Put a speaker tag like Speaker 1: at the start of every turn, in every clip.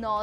Speaker 1: 9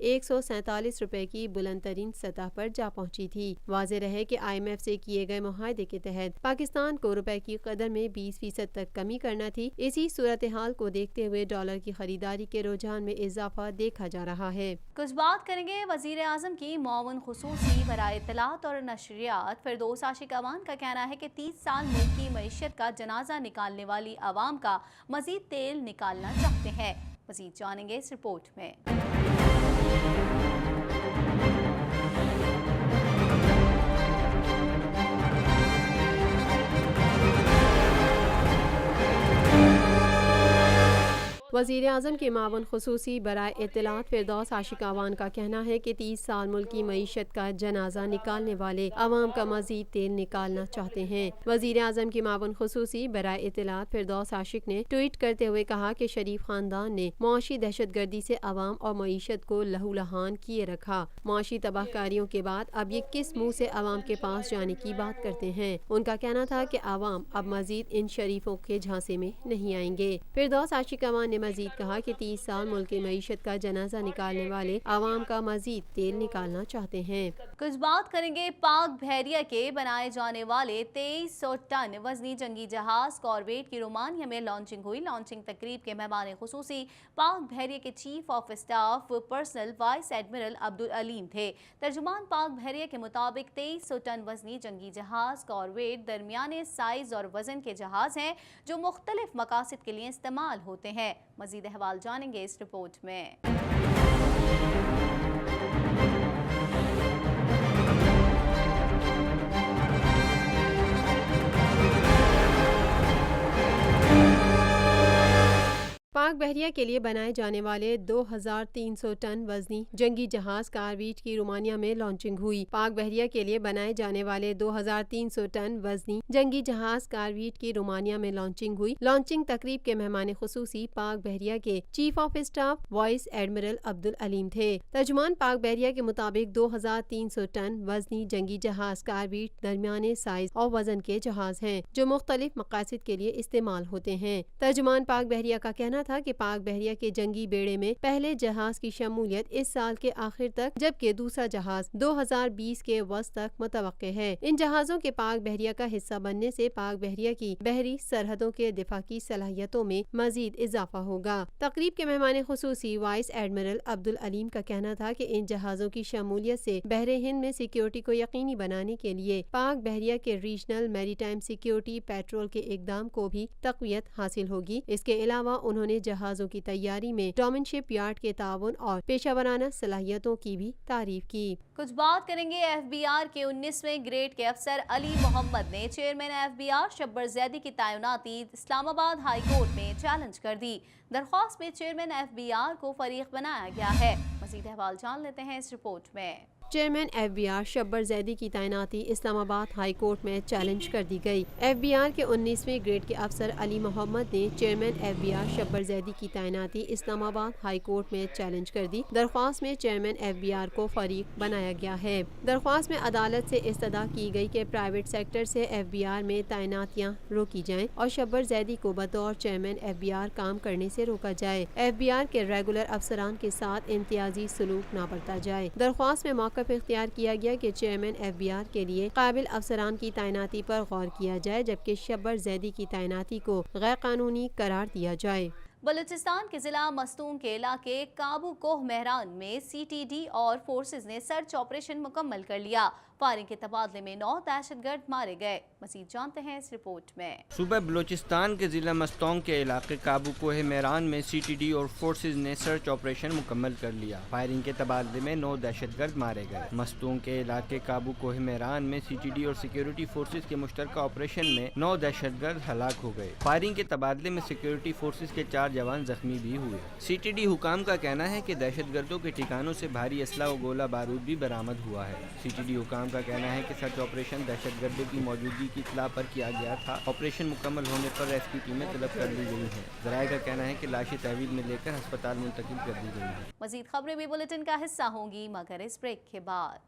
Speaker 2: 147 روپے کی بلند ترین سطح پر جا پہنچی تھی۔ واضح رہے کہ IMF سے کیے گئے معاہدے کے تحت پاکستان کو روپے کی قدر میں 20% تک کمی کرنا تھی۔ اسی صورتحال کو دیکھتے ہوئے ڈالر کی خریداری کے رجحان میں اضافہ دیکھا جا رہا ہے۔
Speaker 1: کچھ بات کریں گے وزیر اعظم کی معاون خصوصی برائے اطلاعات اور نشریات فردوس عاشق اوان کا کہنا ہے کہ 30 سال ملک کی معیشت کا جنازہ نکالنے والی عوام کا مزید تیل نکالنا چاہتے ہیں۔ مزید جانیں گے اس رپورٹ میں۔
Speaker 2: وزیر اعظم کے معاون خصوصی برائے اطلاعات فردوس عاشق اوان کا کہنا ہے کہ 30 سال ملک کی معیشت کا جنازہ نکالنے والے عوام کا مزید تیل نکالنا چاہتے ہیں۔ وزیر اعظم کی معاون خصوصی برائے اطلاعات فردوس عاشق نے ٹویٹ کرتے ہوئے کہا کہ شریف خاندان نے معاشی دہشت گردی سے عوام اور معیشت کو لہولہان کیے رکھا۔ معاشی تباہ کاریوں کے بعد اب یہ کس منہ سے عوام کے پاس جانے کی بات کرتے ہیں۔ ان کا کہنا تھا کہ عوام اب مزید ان شریفوں کے جھانسے میں نہیں آئیں گے۔ فردوس عاشق اوان نے مزید کہا کہ 30 سال ملک کی معیشت کا جنازہ نکالنے والے عوام کا مزید تیل نکالنا چاہتے ہیں۔
Speaker 1: کچھ بات کریں گے پاک بحریہ کے بنائے جانے والے 2300 ٹن وزنی جنگی جہاز کارویٹ کی رومانیہ میں لانچنگ ہوئی۔ لانچنگ تقریب کے مہمان خصوصی پاک بحریہ کے chief of staff personal vice admiral Abdul Aleem تھے۔ ترجمان پاک بحریہ کے مطابق 2300 ٹن وزنی جنگی جہاز کارویٹ درمیانے سائز اور وزن کے جہاز ہیں جو مختلف مقاصد کے لیے استعمال ہوتے ہیں۔ مزید احوال جانیں گے اس رپورٹ میں۔
Speaker 2: پاک بحریہ کے لیے بنائے جانے والے 2300 ٹن وزنی جنگی جہاز کارویٹ کی رومانیہ میں لانچنگ ہوئی۔ پاک بحریہ کے لیے بنائے جانے والے 2300 ٹن وزنی جنگی جہاز کارویٹ کی رومانیہ میں لانچنگ ہوئی۔ لانچنگ تقریب کے مہمان خصوصی پاک بحریہ کے chief of staff vice admiral Abdul Aleem تھے۔ ترجمان پاک بحریہ کے مطابق 2300 ٹن وزنی جنگی جہاز کارویٹ درمیانے سائز اور وزن کے جہاز ہیں جو مختلف مقاصد کے لیے استعمال ہوتے ہیں۔ ترجمان پاک بحریہ کا کہنا تھا کہ پاک بحریہ کے جنگی بیڑے میں پہلے جہاز کی شمولیت اس سال کے آخر تک جبکہ دوسرا جہاز 2020 کے وسط تک متوقع ہے۔ ان جہازوں کے پاک بحریہ کا حصہ بننے سے پاک بحریہ کی بحری سرحدوں کے دفاع کی صلاحیتوں میں مزید اضافہ ہوگا۔ تقریب کے مہمان خصوصی وائس ایڈمرل عبدالعلیم کا کہنا تھا کہ ان جہازوں کی شمولیت سے بحر ہند میں سیکیورٹی کو یقینی بنانے کے لیے پاک بحریہ کے ریجنل میری ٹائم سیکیورٹی پیٹرول کے اقدام کو بھی تقویت حاصل ہوگی۔ اس کے علاوہ انہوں نے جہازوں کی تیاری میں ڈومن شپ یارڈ کے تعاون اور پیشہ ورانہ صلاحیتوں کی بھی تعریف کی۔
Speaker 1: کچھ بات کریں گے FBR کے 19ویں گریڈ کے افسر علی محمد نے چیئرمین FBR شبر زیدی کی تعیناتی اسلام آباد ہائی کورٹ میں چیلنج کر دی۔ درخواست میں چیئرمین FBR کو فریق بنایا گیا ہے۔ مزید احوال جان لیتے ہیں اس رپورٹ میں۔
Speaker 2: چیئرمین FBR شبر زیدی کی تعیناتی اسلام آباد ہائی کورٹ میں چیلنج کر دی گئی۔ FBR کے 19ویں گریڈ کے افسر علی محمد نے چیئرمین FBR شبر زیدی کی تعیناتی اسلام آباد ہائی کورٹ میں چیلنج کر دی۔ درخواست میں چیئرمین FBR کو فریق بنایا گیا ہے۔ درخواست میں عدالت سے استدعا کی گئی کہ پرائیویٹ سیکٹر سے FBR میں تعیناتیاں روکی جائیں اور شبر زیدی کو بطور چیئرمین FBR کام کرنے سے روکا جائے۔ FBR کے ریگولر افسران کے ساتھ امتیازی سلوک نہ برتا جائے۔ درخواست میں موقف اختیار کیا گیا کہ چیئرمین FBR کے لیے قابل افسران کی تعیناتی پر غور کیا جائے جبکہ شبر زیدی کی تعیناتی کو غیر قانونی قرار دیا جائے۔
Speaker 1: بلوچستان کے ضلع مستونگ کے علاقے کابو کوہ مہران میں CTD اور فورسز نے سرچ آپریشن مکمل کر لیا۔ فائرنگ کے تبادلے میں 9 دہشت گرد مارے گئے۔ مزید جانتے ہیں اس رپورٹ میں۔
Speaker 3: صوبہ بلوچستان کے ضلع مستونگ کے علاقے کابو کوہ مہران میں CTD اور فورسز نے سرچ آپریشن مکمل کر لیا۔ فائرنگ کے تبادلے میں 9 دہشت گرد مارے گئے۔ مستونگ کے علاقے کابو کوہ مہران میں CTD اور سیکیورٹی فورسز کے مشترکہ آپریشن میں 9 دہشت گرد ہلاک ہو گئے۔ فائرنگ کے تبادلے میں سیکیورٹی فورسز کے 4 جوان زخمی بھی ہوئے۔ CTD حکام کا کہنا ہے کہ دہشت گردوں کے ٹھکانوں سے بھاری اسلحہ و گولہ بارود بھی برآمد ہوا ہے۔ CTD حکام کا کہنا ہے کہ سرچ آپریشن دہشت گردوں کی موجودگی کی اطلاع پر کیا گیا تھا۔ آپریشن مکمل ہونے پر ریسکیو ٹیمیں طلب کر لی گئی ہیں۔ ذرائع کا کہنا ہے کہ لاشیں تحویل میں لے کر ہسپتال منتقل کر دی گئی ہیں۔
Speaker 1: مزید خبریں بھی بلیٹن کا حصہ ہوں گی مگر اس بریک کے بعد۔